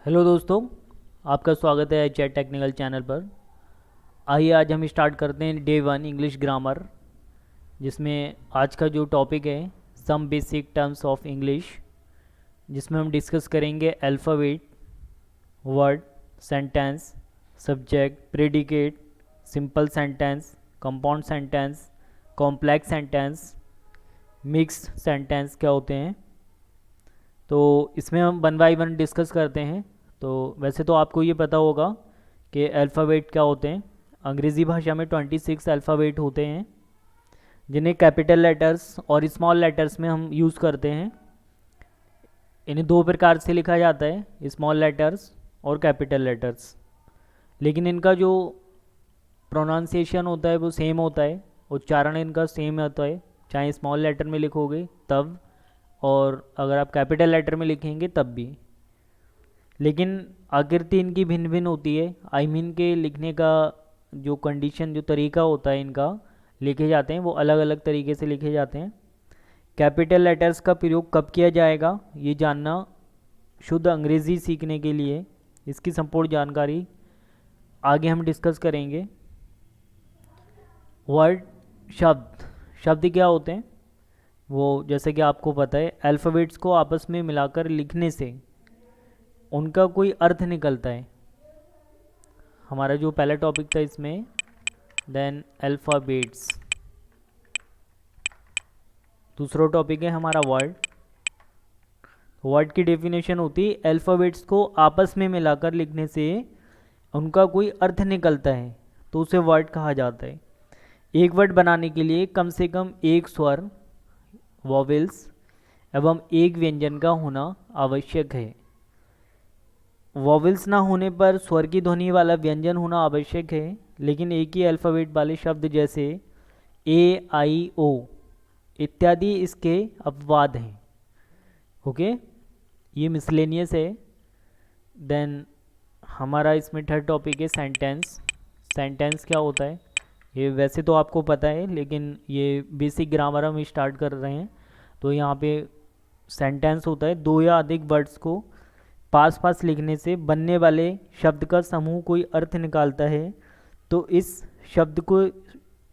Hello दोस्तों, आपका स्वागत है चैट टेक्निकल चैनल पर। आइए आज हम स्टार्ट करते हैं डे 1 इंग्लिश ग्रामर, जिसमें आज का जो टॉपिक है some basic terms of English, जिसमें हम डिस्कस करेंगे alphabet, word, sentence, subject, predicate, simple sentence, compound sentence, complex sentence, mix sentence क्या होते हैं। तो इसमें हम वन बाई वन डिस्कस करते हैं। तो वैसे तो आपको ये पता होगा कि अल्फ़ाबेट क्या होते हैं। अंग्रेज़ी भाषा में 26 अल्फ़ाबेट होते हैं, जिन्हें कैपिटल लेटर्स और स्मॉल लेटर्स में हम यूज़ करते हैं। इन्हें दो प्रकार से लिखा जाता है, स्मॉल लेटर्स और कैपिटल लेटर्स। लेकिन इनका जो प्रोनाउंसिएशन होता है वो सेम होता है, उच्चारण इनका सेम होता है, चाहे स्मॉल लेटर में लिखोगे तब और अगर आप कैपिटल लेटर में लिखेंगे तब भी। लेकिन आकृति इनकी भिन्न भिन्न होती है। आई मीन के लिखने का जो कंडीशन, जो तरीका होता है इनका लिखे जाते हैं, वो अलग अलग तरीके से लिखे जाते हैं। कैपिटल लेटर्स का प्रयोग कब किया जाएगा ये जानना शुद्ध अंग्रेज़ी सीखने के लिए, इसकी संपूर्ण जानकारी आगे हम डिस्कस करेंगे। वर्ड, शब्द, शब्द क्या होते हैं? वो जैसे कि आपको पता है, अल्फ़ाबेट्स को आपस में मिलाकर लिखने से उनका कोई अर्थ निकलता है। हमारा जो पहला टॉपिक था इसमें, देन अल्फ़ाबेट्स। दूसरा टॉपिक है हमारा वर्ड। वर्ड की डेफिनेशन होती है अल्फ़ाबेट्स को आपस में मिलाकर लिखने से उनका कोई अर्थ निकलता है तो उसे वर्ड कहा जाता है। एक वर्ड बनाने के लिए कम से कम एक स्वर, वॉवेल्स एवं एक व्यंजन का होना आवश्यक है। वॉवेल्स ना होने पर स्वर की ध्वनि वाला व्यंजन होना आवश्यक है, लेकिन एक ही अल्फ़ाबेट वाले शब्द जैसे ए, आई, ओ इत्यादि इसके अपवाद हैं। ओके, ये मिसलेनियस है। देन हमारा इसमें थर्ड टॉपिक है सेंटेंस। सेंटेंस क्या होता है ये वैसे तो आपको पता है, लेकिन ये बेसिक ग्रामर हम स्टार्ट कर रहे हैं। तो यहाँ पे सेंटेंस होता है दो या अधिक वर्ड्स को पास पास लिखने से बनने वाले शब्द का समूह कोई अर्थ निकालता है, तो इस शब्द को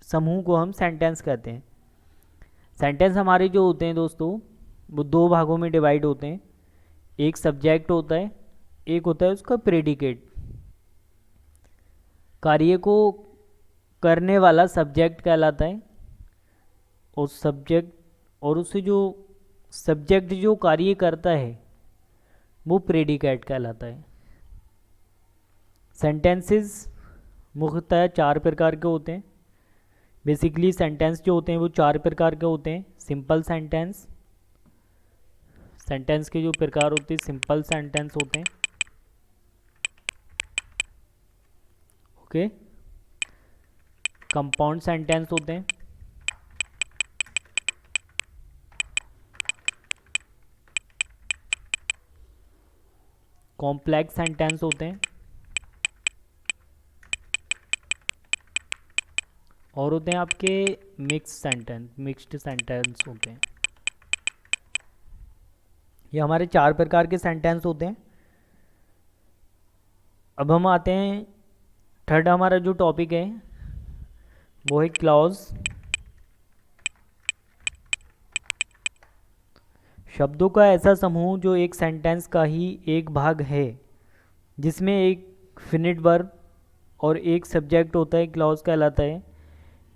समूह को हम सेंटेंस कहते हैं। सेंटेंस हमारे जो होते हैं दोस्तों, वो दो भागों में डिवाइड होते हैं। एक सब्जेक्ट होता है, एक होता है उसका प्रेडिकेट। कार्य को करने वाला सब्जेक्ट कहलाता है, और सब्जेक्ट और उसे जो सब्जेक्ट जो कार्य करता है वो प्रेडिकेट कहलाता है। सेंटेंसेस मुख्यतः चार प्रकार के होते हैं। बेसिकली सेंटेंस जो होते हैं वो चार प्रकार के होते हैं। सिंपल सेंटेंस, सेंटेंस के जो प्रकार होते हैं सिंपल सेंटेंस होते हैं। ओके, कंपाउंड सेंटेंस होते हैं, कॉम्प्लेक्स सेंटेंस होते हैं, और होते हैं आपके मिक्स्ड सेंटेंस होते हैं। ये हमारे चार प्रकार के सेंटेंस होते हैं। अब हम आते हैं थर्ड, हमारा जो टॉपिक है वो है क्लॉज। शब्दों का ऐसा समूह जो एक सेंटेंस का ही एक भाग है, जिसमें एक फिनिट वर्ब और एक सब्जेक्ट होता है, क्लॉज कहलाता है।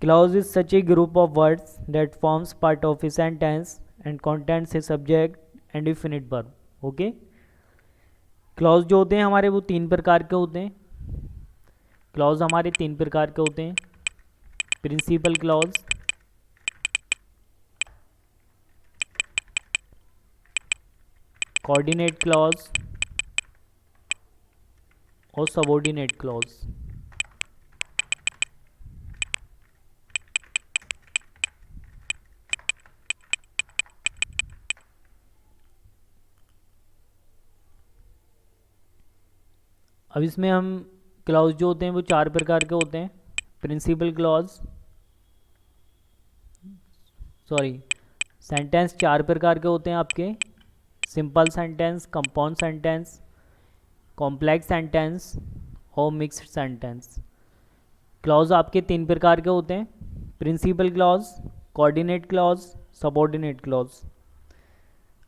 Clause is such A group of words that forms part of a sentence and contents a subject and A finite verb. Okay, clause जो होते हैं हमारे वो तीन प्रकार के होते हैं। क्लॉज हमारे तीन प्रकार के होते हैं। प्रिंसिपल क्लॉज, कोऑर्डिनेट क्लॉज और सबऑर्डिनेट क्लॉज। अब इसमें हम क्लॉज जो होते हैं वो चार प्रकार के होते हैं। प्रिंसिपल क्लॉज, सॉरी, सेंटेंस चार प्रकार के होते हैं आपके। Simple sentence, compound sentence, complex sentence और मिक्स्ड सेंटेंस। क्लॉज आपके तीन प्रकार के होते हैं, principal clause, coordinate clause, subordinate clause.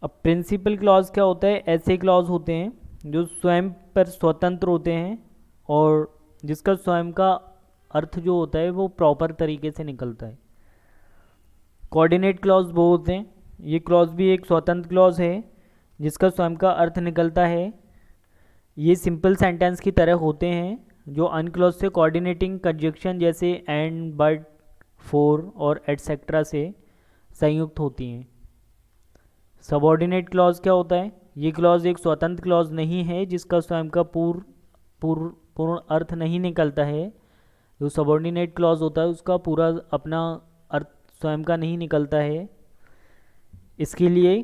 अब प्रिंसिपल क्लॉज क्या होता है? ऐसे क्लॉज होते हैं जो स्वयं पर स्वतंत्र होते हैं और जिसका स्वयं का अर्थ जो होता है वो प्रॉपर तरीके से निकलता है। कोऑर्डिनेट क्लॉज वो होते हैं, ये क्लॉज भी एक स्वतंत्र क्लॉज है जिसका स्वयं का अर्थ निकलता है। ये सिंपल सेंटेंस की तरह होते हैं जो अनक्लॉज से कोऑर्डिनेटिंग कंजक्शन जैसे एंड, बट, फॉर और एटसेट्रा से संयुक्त होती हैं। सबऑर्डिनेट क्लॉज क्या होता है? ये क्लॉज एक स्वतंत्र क्लॉज नहीं है जिसका स्वयं का पूर्ण अर्थ नहीं निकलता है। जो सबऑर्डिनेट क्लॉज होता है उसका पूरा अपना अर्थ स्वयं का नहीं निकलता है। इसके लिए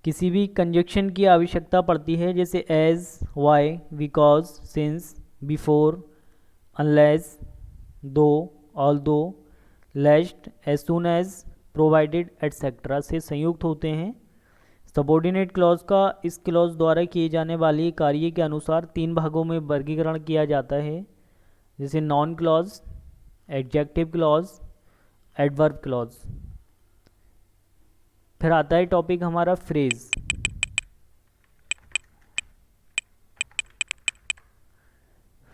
किसी भी कंजक्शन की आवश्यकता पड़ती है, जैसे as, why, because, since, before, unless, though, although, lest, as soon as, provided etcetera से संयुक्त होते हैं। सबऑर्डिनेट क्लॉज का इस क्लॉज द्वारा किए जाने वाले कार्य के अनुसार तीन भागों में वर्गीकरण किया जाता है, जैसे noun clause, adjective clause, adverb clause. फिर आता है टॉपिक हमारा फ्रेज।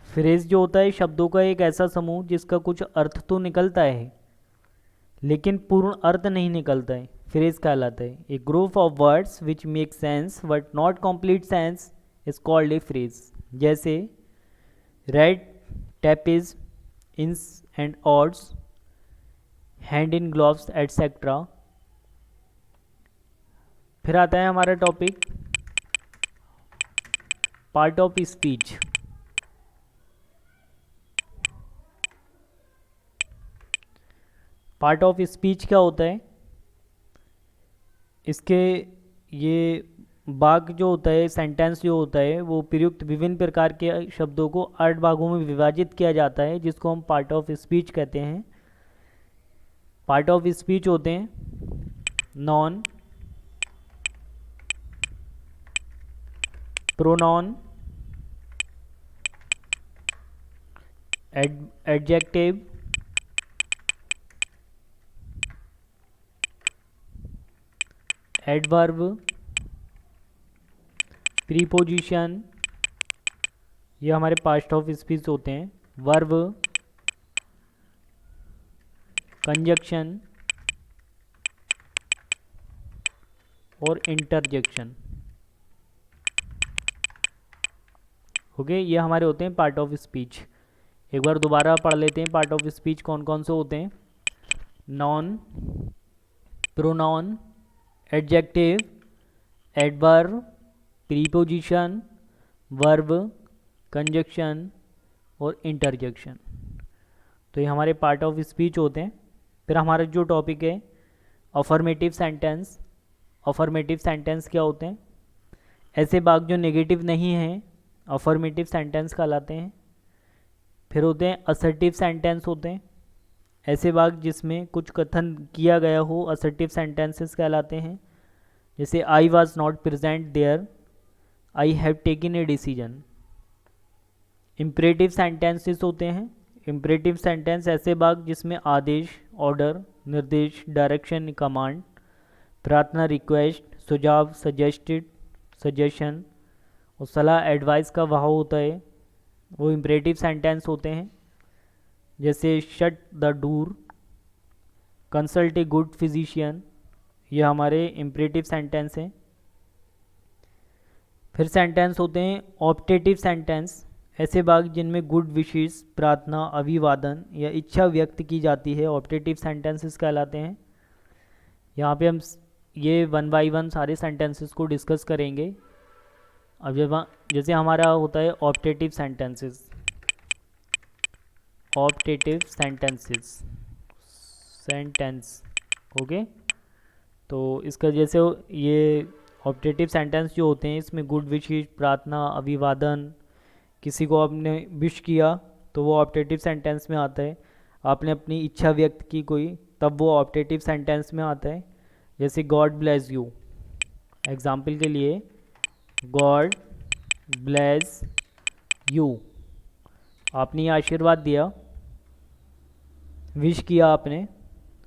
फ्रेज जो होता है शब्दों का एक ऐसा समूह जिसका कुछ अर्थ तो निकलता है लेकिन पूर्ण अर्थ नहीं निकलता है, फ्रेज कहलाता है। A group of words which make sense but not complete sense is called a phrase. जैसे red tapism, ins and odds, hand in gloves etcetera. फिर आता है हमारा topic part of speech. Part of speech क्या होता है? इसके ये भाग जो होता है, सेंटेंस जो होता है, वो प्रयुक्त विभिन्न प्रकार के शब्दों को 8 भागों में विभाजित किया जाता है जिसको हम पार्ट ऑफ स्पीच कहते हैं। पार्ट ऑफ स्पीच होते हैं non, pronoun, adjective, adverb, preposition, ये हमारे पार्ट ऑफ स्पीच होते हैं। वर्ब, कंजक्शन और इंटरजेक्शन। ओके, ये हमारे होते हैं पार्ट ऑफ स्पीच। एक बार दोबारा पढ़ लेते हैं पार्ट ऑफ स्पीच कौन कौन से होते हैं। Non, pronoun, adjective, adverb, preposition, verb, conjunction और इंटरजेक्शन। तो ये हमारे पार्ट ऑफ स्पीच होते हैं। फिर हमारा जो टॉपिक है अफर्मेटिव सेंटेंस। अफर्मेटिव सेंटेंस क्या होते हैं? ऐसे वाक्य जो नेगेटिव नहीं हैं अफर्मेटिव सेंटेंस कहलाते हैं। फिर होते हैं असर्टिव सेंटेंस होते हैं, ऐसे वाक्य जिसमें कुछ कथन किया गया हो असर्टिव सेंटेंसेस कहलाते हैं। जैसे I was not present there, I have taken a decision. Imperative sentences होते हैं। इम्परेटिव सेंटेंस ऐसे वाक्य जिसमें आदेश, ऑर्डर, निर्देश, डायरेक्शन, कमांड, प्रार्थना, रिक्वेस्ट, सुझाव, सजेस्टेड, सजेशन और सलाह, एडवाइस का भाव होता है, वो इम्परेटिव सेंटेंस होते हैं। जैसे shut the door, consult a good physician, ये हमारे इम्परेटिव सेंटेंस हैं। फिर सेंटेंस होते हैं ऑप्टेटिव सेंटेंस, ऐसे वाक्य जिनमें गुड विशेस, प्रार्थना, अभिवादन या इच्छा व्यक्त की जाती है, ऑप्टेटिव सेंटेंसेस कहलाते हैं। यहाँ पे हम ये 1 बाय 1 सारे सेंटेंसेस को डिस्कस करेंगे। अब जब जैसे हमारा होता है optative sentences, optative sentences, sentence, okay. तो इसका जैसे ये ऑप्टेटिव सेंटेंस जो होते हैं इसमें गुड विशेस, प्रार्थना, अभिवादन, किसी को आपने विश किया तो वो ऑप्टेटिव सेंटेंस में आता है। आपने अपनी इच्छा व्यक्त की कोई, तब वो ऑप्टेटिव सेंटेंस में आता है। जैसे गॉड ब्लेस यू, एग्जाम्पल के लिए गॉड ब्लेस यू, आपने ये आशीर्वाद दिया, विश किया आपने,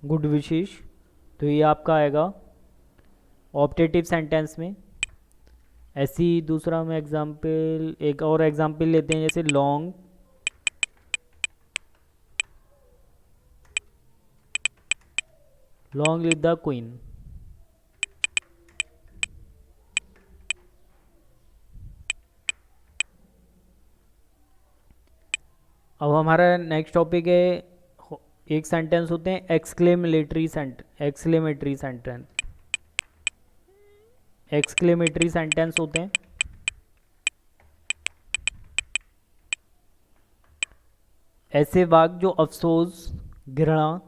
गुड विशेष, तो ये आपका आएगा ऑप्टेटिव सेंटेंस में। ऐसी दूसरा में एग्जाम्पल, एक और एग्जाम्पल लेते हैं, जैसे लॉन्ग लिव द क्वीन। अब हमारा नेक्स्ट टॉपिक है, एक सेंटेंस होते हैं एक्सक्लेमेटरी सेंटेंस होते हैं। ऐसे वाक्य जो अफसोस, घृणा,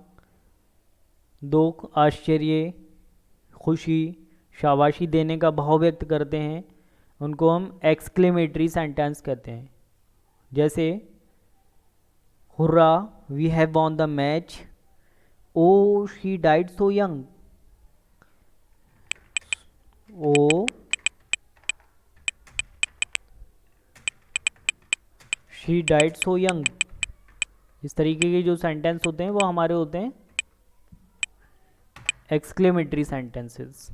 दुख, आश्चर्य, खुशी, शाबाशी देने का भाव व्यक्त करते हैं, उनको हम एक्सक्लेमेटरी सेंटेंस कहते हैं। जैसे hurrah, we have won the match, oh she died so young, oh she died so young. इस तरीके के जो सेंटेंस होते हैं वो हमारे होते हैं एक्सक्लेमेटरी सेंटेंसेस।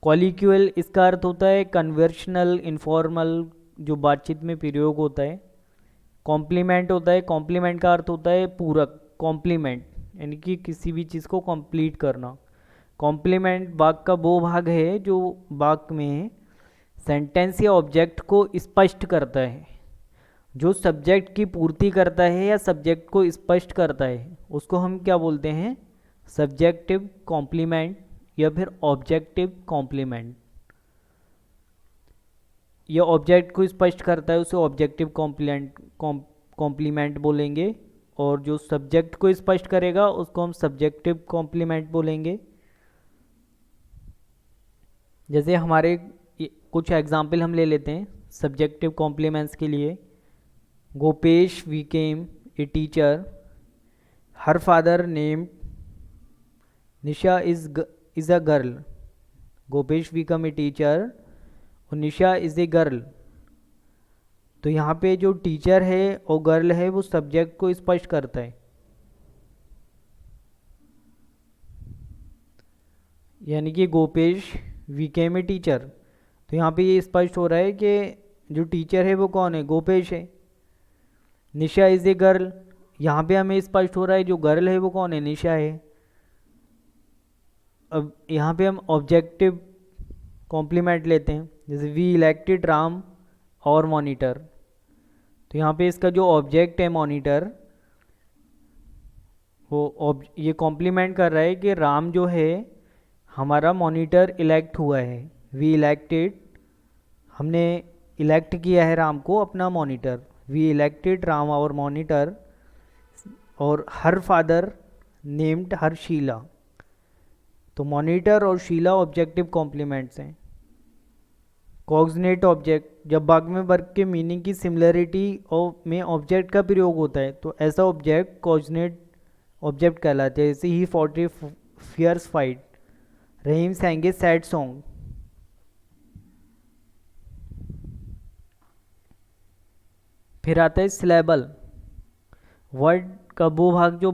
कॉलिक्यूअल, इसका अर्थ होता है कन्वर्शनल, इनफॉर्मल, जो बातचीत में प्रयोग होता है। कॉम्प्लीमेंट होता है, कॉम्प्लीमेंट का अर्थ होता है पूरक, कॉम्प्लीमेंट यानी कि किसी भी चीज़ को कंप्लीट करना। कॉम्प्लीमेंट वाक्य का वो भाग है जो वाक्य में सेंटेंस या ऑब्जेक्ट को स्पष्ट करता है, जो सब्जेक्ट की पूर्ति करता है या सब्जेक्ट को स्पष्ट करता है, उसको हम क्या बोलते हैं, सब्जेक्टिव कॉम्प्लीमेंट या फिर ऑब्जेक्टिव कॉम्प्लीमेंट। यह ऑब्जेक्ट को स्पष्ट करता है उसे ऑब्जेक्टिव कॉम्प्लीमेंट बोलेंगे, और जो सब्जेक्ट को स्पष्ट करेगा उसको हम सब्जेक्टिव कॉम्प्लीमेंट बोलेंगे। जैसे हमारे कुछ एग्जाम्पल हम ले लेते हैं सब्जेक्टिव कॉम्प्लीमेंट्स के लिए। Gopesh became a teacher, her father named Nisha is a girl. Gopesh become a teacher और निशा इज ए गर्ल। तो यहाँ पे जो टीचर है और गर्ल है वो सब्जेक्ट को स्पष्ट करता है, यानी कि गोपेश बिकेम ए टीचर। तो यहाँ पे ये स्पष्ट हो रहा है कि जो टीचर है वो कौन है, गोपेश है। निशा इज ए गर्ल, यहाँ पे हमें स्पष्ट हो रहा है जो गर्ल है वो कौन है, निशा है। अब यहाँ पे हम ऑब्जेक्टिव कॉम्प्लीमेंट लेते हैं, जैसे वी इलेक्टेड राम और मॉनिटर। तो यहाँ पे इसका जो ऑब्जेक्ट है मॉनिटर, वो ये कॉम्प्लीमेंट कर रहा है कि राम जो है हमारा मॉनिटर इलेक्ट हुआ है। वी इलेक्टेड, हमने इलेक्ट किया है राम को अपना मॉनिटर। वी इलेक्टेड राम और मॉनिटर। और हर फादर नेम्ड हर शीला। तो मॉनिटर और शीला ऑब्जेक्टिव कॉम्प्लीमेंट्स हैं। कॉग्जनेट ऑब्जेक्ट, जब वाक्य में वर्ग के मीनिंग की सिमिलरिटी और में ऑब्जेक्ट का प्रयोग होता है तो ऐसा ऑब्जेक्ट कॉग्जनेट ऑब्जेक्ट कहलाते हैं। जैसे ही 40 फियर्स फाइट, रहीम सेंगे सैड सॉन्ग। फिर आता है सिलेबल, वर्ड का वो भाग जो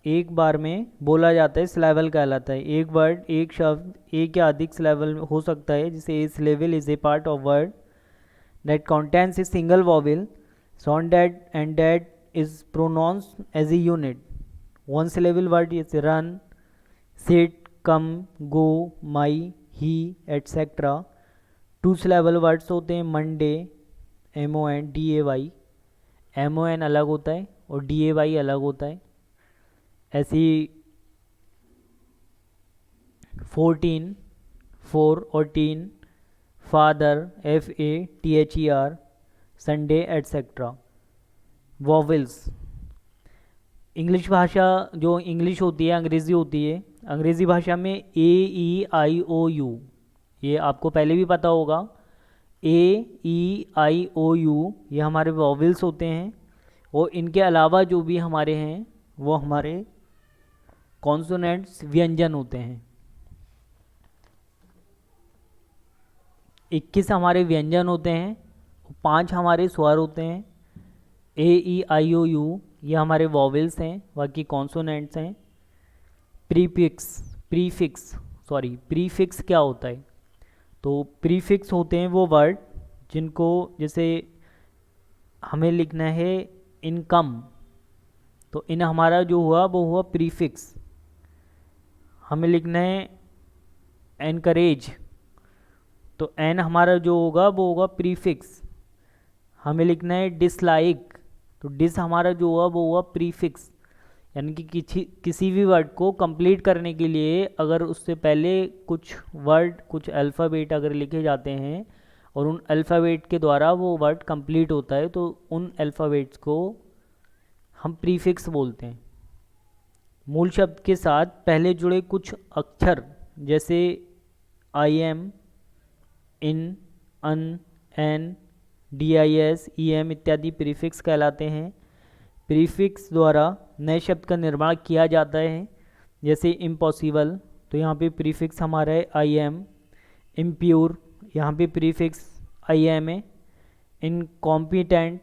एक बार में बोला जाता है सिलेबल कहलाता है। एक वर्ड, एक शब्द एक या अधिक सिलेबल हो सकता है, जैसे a syllable is a part of word that contains a single vowel sound that and that is pronounced as a unit. One syllable word जैसे run, sit, come, go, my, he, etcetera. Two syllable words होते हैं Monday, MON, DAY। MON अलग होता है और DAY अलग होता है। ऐसी 14, 4 और tin, father, FATHER, Sunday, etcetera. Vowels, English भाषा जो इंग्लिश होती है, अंग्रेज़ी होती है, अंग्रेज़ी भाषा में AEIOU, ये आपको पहले भी पता होगा। AEIOU ये हमारे वॉवेल्स होते हैं, और इनके अलावा जो भी हमारे हैं वो हमारे कॉन्सोनेंट्स, व्यंजन होते हैं। 21 हमारे व्यंजन होते हैं, 5 हमारे स्वर होते हैं। ए ई आई ओ यू ये हमारे वॉवेल्स हैं, बाकी कॉन्सोनेंट्स हैं। प्रीफिक्स क्या होता है? तो प्रीफिक्स होते हैं वो वर्ड जिनको, जैसे हमें लिखना है इनकम, तो इन हमारा जो हुआ वो हुआ प्रीफिक्स। हमें लिखना है एनकरेज, तो एन हमारा जो होगा वो होगा प्रीफिक्स। हमें लिखना है डिसलाइक, तो डिस हमारा जो हुआ वो हुआ प्रीफिक्स। यानी कि किसी भी वर्ड को कंप्लीट करने के लिए अगर उससे पहले कुछ वर्ड, कुछ अल्फ़ाबेट अगर लिखे जाते हैं और उन अल्फ़ाबेट के द्वारा वो वर्ड कंप्लीट होता है, तो उन अल्फ़ाबेट्स को हम प्रीफिक्स बोलते हैं। मूल शब्द के साथ पहले जुड़े कुछ अक्षर जैसे I M, in, un, en, D I S, E M इत्यादि प्रीफिक्स कहलाते हैं। प्रीफिक्स द्वारा नए शब्द का निर्माण किया जाता है, जैसे इम्पॉसिबल, तो यहाँ पे प्रीफिक्स हमारा है आई एम। इम्प्योर, यहाँ पे प्रीफिक्स आई एम है। Incompetent,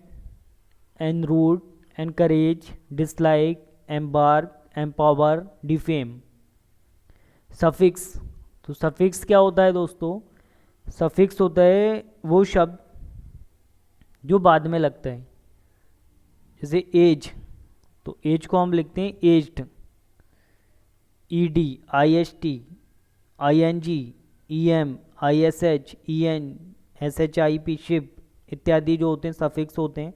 enrude, encourage, dislike, embark, empower, defame. Suffix, तो सफिक्स क्या होता है दोस्तों? सफिक्स होता है वो शब्द जो बाद में लगता है, जैसे एज, तो एज को हम लिखते हैं एज्ड, E D, I S T, I N G, E M, I S H, E N, S H I P, ship इत्यादि जो होते हैं सफिक्स होते हैं।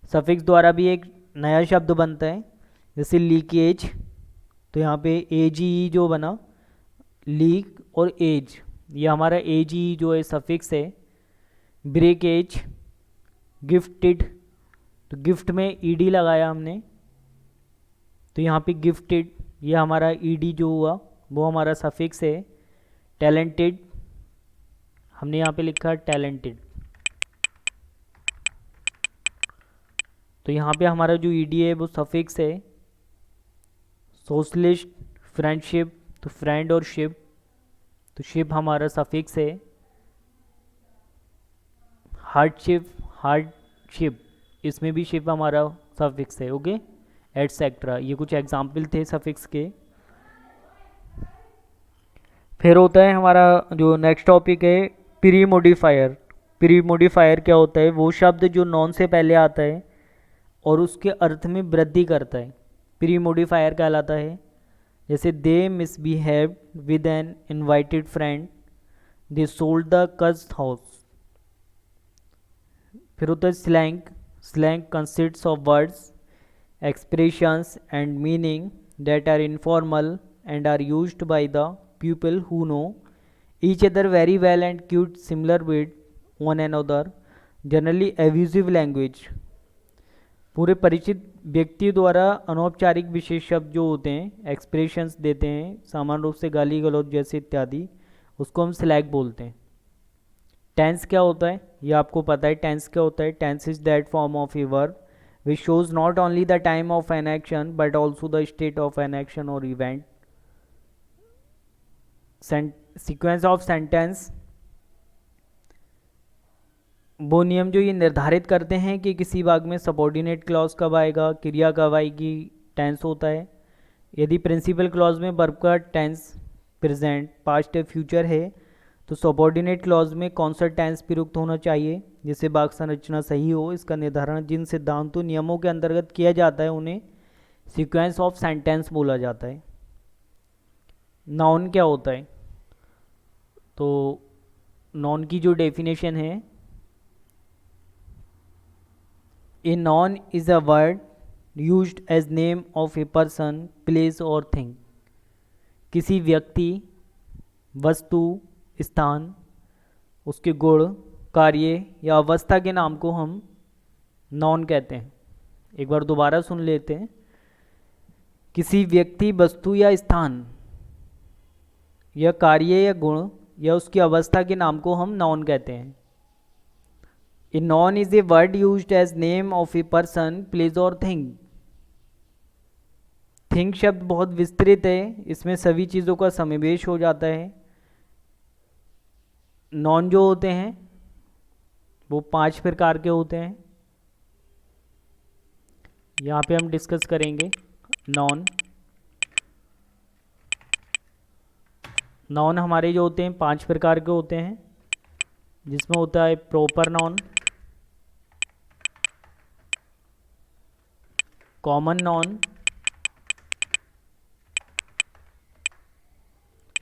सफिक्स द्वारा भी एक नया शब्द बनता है, जैसे लीकेज, तो यहाँ पे ए जी ई जो बना, लीक और एज, ये हमारा ए जी ई जो है सफिक्स है। ब्रेकेज, गिफ्टेड, तो गिफ्ट में ई डी लगाया हमने, तो यहाँ पे गिफ्टेड, ये हमारा ई डी जो हुआ वो हमारा सफिक्स है। टैलेंटेड, हमने यहाँ पे लिखा टैलेंटेड, तो यहाँ पे हमारा जो ई डी है वो सफिक्स है। सोशलिस्ट, फ्रेंडशिप, तो फ्रेंड और शिप, तो शिप हमारा सफिक्स है। हार्डशिप, इसमें भी शिप हमारा सफिक्स है। ओके, एटसेट्रा, ये कुछ एग्जाम्पल थे सफिक्स के। फिर होता है हमारा जो नेक्स्ट टॉपिक है प्री मोडिफायर। प्री मोडिफायर क्या होता है? वो शब्द जो नॉन से पहले आता है और उसके अर्थ में वृद्धि करता है, प्री मोडिफायर कहलाता है। जैसे they misbehaved with an invited friend, they sold the cursed house. फिर होता है slang. Slang consists of words, expressions and meaning that are informal and are used by the people who know each other very well and quote similar with one another, generally abusive language। पूरे परिचित व्यक्ति द्वारा अनौपचारिक विशेष शब्द जो होते हैं, expressions देते हैं, सामान्य रूप से गाली गलौज जैसे इत्यादि, उसको हम स्लैग बोलते हैं। टेंस क्या होता है? ये आपको पता है टेंस क्या होता है। Tense is that form of a verb which shows not only the time of an action but also the state of an action or event। sequence of sentence, वो नियम जो ये निर्धारित करते हैं कि किसी भाग में सबॉर्डिनेट क्लॉज कब आएगा, क्रिया कब आएगी, टेंस होता है। यदि प्रिंसिपल क्लॉज में वर्ब का टेंस प्रेजेंट, पास्ट या फ्यूचर है, तो सबॉर्डिनेट क्लॉज में कौन सा टेंस प्रयुक्त होना चाहिए जिससे वाक्य संरचना सही हो, इसका निर्धारण जिन सिद्धांतों नियमों के अंतर्गत किया जाता है उन्हें सीक्वेंस ऑफ सेंटेंस बोला जाता है। नाउन क्या होता है? तो नाउन की जो डेफिनेशन है, a noun is a word used as name of a person, place और थिंग। किसी व्यक्ति, वस्तु, स्थान, उसके गुण, कार्य या अवस्था के नाम को हम नाउन कहते हैं। एक बार दोबारा सुन लेते हैं। किसी व्यक्ति, वस्तु या स्थान या कार्य या गुण या उसकी अवस्था के नाम को हम नाउन कहते हैं। A noun is a word used as name of a person, place और थिंग। थिंग शब्द बहुत विस्तृत है, इसमें सभी चीज़ों का समावेश हो जाता है। नॉन जो होते हैं वो 5 प्रकार के होते हैं। यहाँ पे हम डिस्कस करेंगे नॉन। नॉन हमारे जो होते हैं 5 प्रकार के होते हैं, जिसमें होता है proper noun, common noun,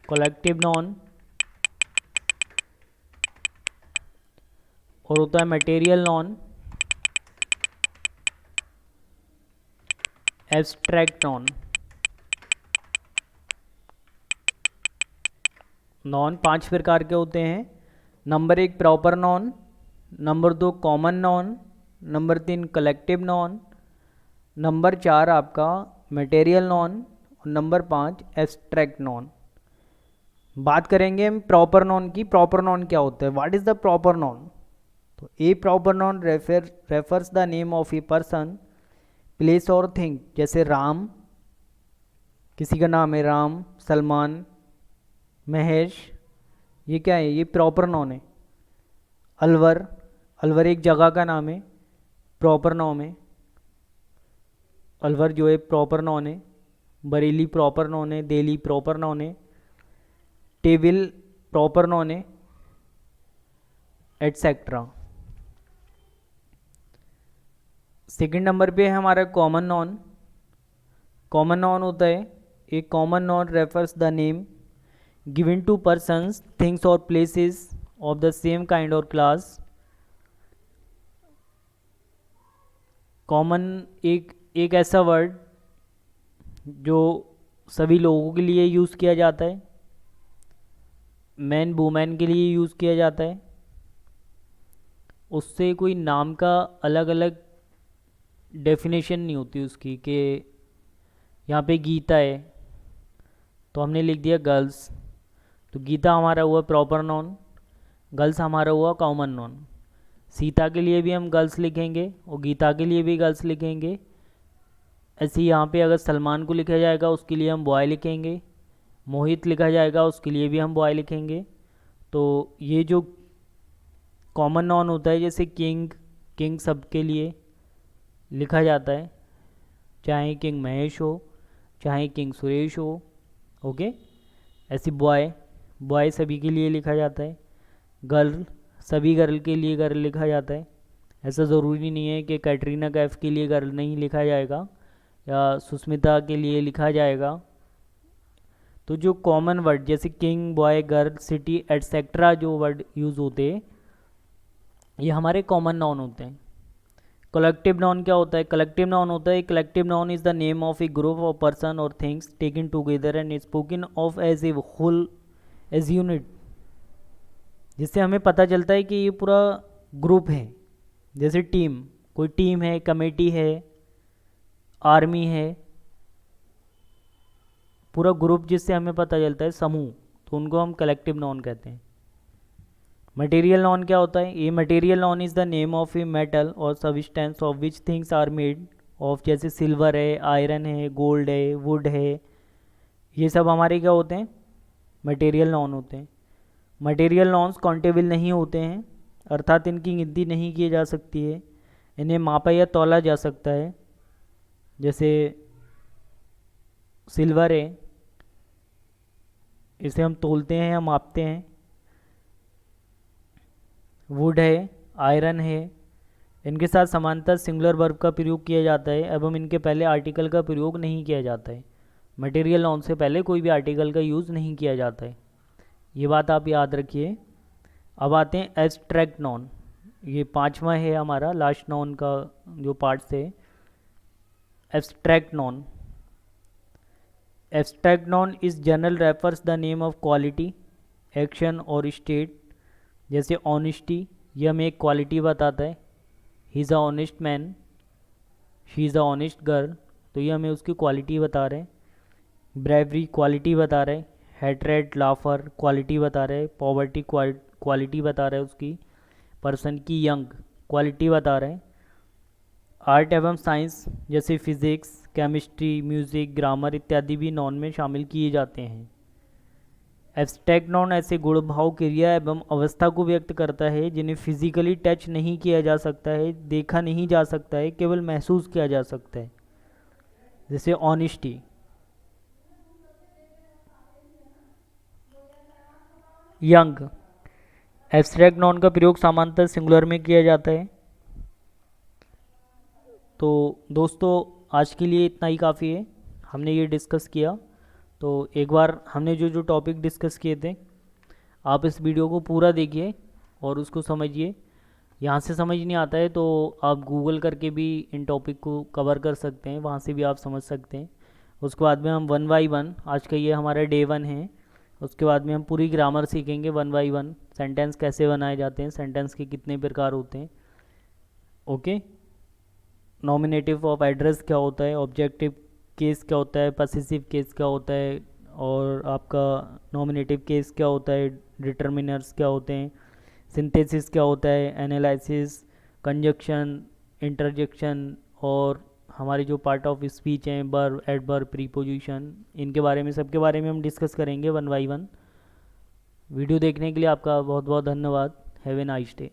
collective noun और होता है material noun, abstract noun. Noun 5 प्रकार के होते हैं। Number 1 proper noun, number 2 common noun, number 3 collective noun, number 4 आपका मटेरियल नॉन और नंबर 5 एब्स्ट्रैक्ट नॉन। बात करेंगे हम प्रॉपर नॉन की। प्रॉपर नॉन क्या होता है? What is the proper noun? तो a proper noun refers the name of a person, place और थिंग। जैसे राम, किसी का नाम है राम, सलमान, महेश, ये क्या है? ये प्रॉपर नॉन है। अलवर, अलवर एक जगह का नाम है, प्रॉपर नॉन है। अलवर जो है प्रॉपर नॉन है। बरेली प्रॉपर नॉन है, दिल्ली प्रॉपर नॉन है, टेबिल प्रॉपर नॉन है, एटसेट्रा। सेकंड नंबर पे है हमारा कॉमन नॉन। कॉमन नॉन होता है, a common noun refers the name given to persons, things और places of the same kind और क्लास। कॉमन एक ऐसा वर्ड जो सभी लोगों के लिए यूज़ किया जाता है, मैन वुमेन के लिए यूज़ किया जाता है। उससे कोई नाम का अलग अलग डेफिनेशन नहीं होती उसकी, कि यहाँ पे गीता है तो हमने लिख दिया गर्ल्स, तो गीता हमारा हुआ प्रॉपर नॉन, गर्ल्स हमारा हुआ कॉमन नॉन। सीता के लिए भी हम गर्ल्स लिखेंगे और गीता के लिए भी गर्ल्स लिखेंगे। ऐसे ही यहाँ पे अगर सलमान को लिखा जाएगा उसके लिए हम बॉय लिखेंगे, मोहित लिखा जाएगा उसके लिए भी हम बॉय लिखेंगे। तो ये जो कॉमन नॉन होता है, जैसे किंग, किंग सबके लिए लिखा जाता है, चाहे किंग महेश हो, चाहे किंग सुरेश हो, ओके। ऐसी बॉय, बॉय सभी के लिए लिखा जाता है। गर्ल, सभी गर्ल के लिए गर्ल लिखा जाता है। ऐसा ज़रूरी नहीं है कि कैटरीना कैफ के लिए गर्ल नहीं लिखा जाएगा या सुष्मिता के लिए लिखा जाएगा। तो जो कॉमन वर्ड जैसे king, boy, girl, city etcetera जो वर्ड यूज़ होते हैं, ये हमारे कॉमन नाउन होते हैं। कलेक्टिव नाउन क्या होता है? कलेक्टिव नाउन होता है, collective noun is the name of a group of person और things taken together and spoken of as a whole, as unit. जिससे हमें पता चलता है कि ये पूरा ग्रुप है। जैसे टीम, कोई टीम है, कमेटी है, आर्मी है, पूरा ग्रुप जिससे हमें पता चलता है समूह, तो उनको हम कलेक्टिव नाउन कहते हैं। मटेरियल नाउन क्या होता है? ये material noun is the name of a metal और substance of which things are made of. जैसे सिल्वर है, आयरन है, गोल्ड है, वुड है, ये सब हमारे क्या होते हैं? मटेरियल नाउन होते हैं। मटेरियल नाउन्स काउंटेबल नहीं होते हैं, अर्थात इनकी गिनती नहीं की जा सकती है, इन्हें मापा या तौला जा सकता है। जैसे सिल्वर है, इसे हम तोलते हैं या मापते हैं। वुड है, आयरन है, इनके साथ समानता सिंगुलर वर्ब का प्रयोग किया जाता है एवं इनके पहले आर्टिकल का प्रयोग नहीं किया जाता है। मटेरियल नाउन से पहले कोई भी आर्टिकल का यूज़ नहीं किया जाता है, ये बात आप याद रखिए। अब आते हैं एब्स्ट्रैक्ट नाउन। ये 5वां है हमारा, लास्ट नाउन का जो पार्ट से। Abstract noun, abstract noun is general refers the name of quality, action और स्टेट। जैसे ऑनेस्टी, ये हमें एक क्वालिटी बताता है, he is a honest man, she is a honest girl, तो ये हमें उसकी क्वालिटी बता रहे हैं। ब्रेवरी क्वालिटी बता रहे हैं, हेट्रेड, लाफर क्वालिटी बता रहे हैं, पॉवर्टी क्वालिटी बता रहे हैं उसकी, पर्सन की यंग क्वालिटी बता रहे हैं। आर्ट एवं साइंस जैसे फिज़िक्स, केमिस्ट्री, म्यूज़िक, ग्रामर इत्यादि भी नॉन में शामिल किए जाते हैं। एब्स्ट्रैक्ट नाउन ऐसे गुण भाव क्रिया एवं अवस्था को व्यक्त करता है जिन्हें फिजिकली टच नहीं किया जा सकता है, देखा नहीं जा सकता है, केवल महसूस किया जा सकता है। जैसे ऑनेस्टी। यंग। एब्स्ट्रैक्ट नाउन का प्रयोग सामान्यतः सिंगुलर में किया जाता है। तो दोस्तों आज के लिए इतना ही काफ़ी है, हमने ये डिस्कस किया। तो एक बार हमने जो जो टॉपिक डिस्कस किए थे आप इस वीडियो को पूरा देखिए और उसको समझिए। यहाँ से समझ नहीं आता है तो आप गूगल करके भी इन टॉपिक को कवर कर सकते हैं, वहाँ से भी आप समझ सकते हैं। उसके बाद में हम वन बाई वन, आज का ये हमारा डे 1 है, उसके बाद में हम पूरी ग्रामर सीखेंगे वन बाई वन। सेंटेंस कैसे बनाए जाते हैं, सेंटेंस के कितने प्रकार होते हैं, ओके। नॉमिनेटिव ऑफ एड्रेस क्या होता है, ऑब्जेक्टिव केस क्या होता है, पसेसिव केस क्या होता है, और आपका नॉमिनेटिव केस क्या होता है, डिटर्मिनर्स क्या होते हैं, सिंथेसिस क्या होता है, एनालिसिस, कंजक्शन, इंटरजेक्शन, और हमारी जो पार्ट ऑफ स्पीच हैं, वर्ब, एडवर्ब, प्रीपोजिशन, इनके बारे में, सबके बारे में हम डिस्कस करेंगे वन बाई वन। वीडियो देखने के लिए आपका बहुत बहुत धन्यवाद। Have a nice day.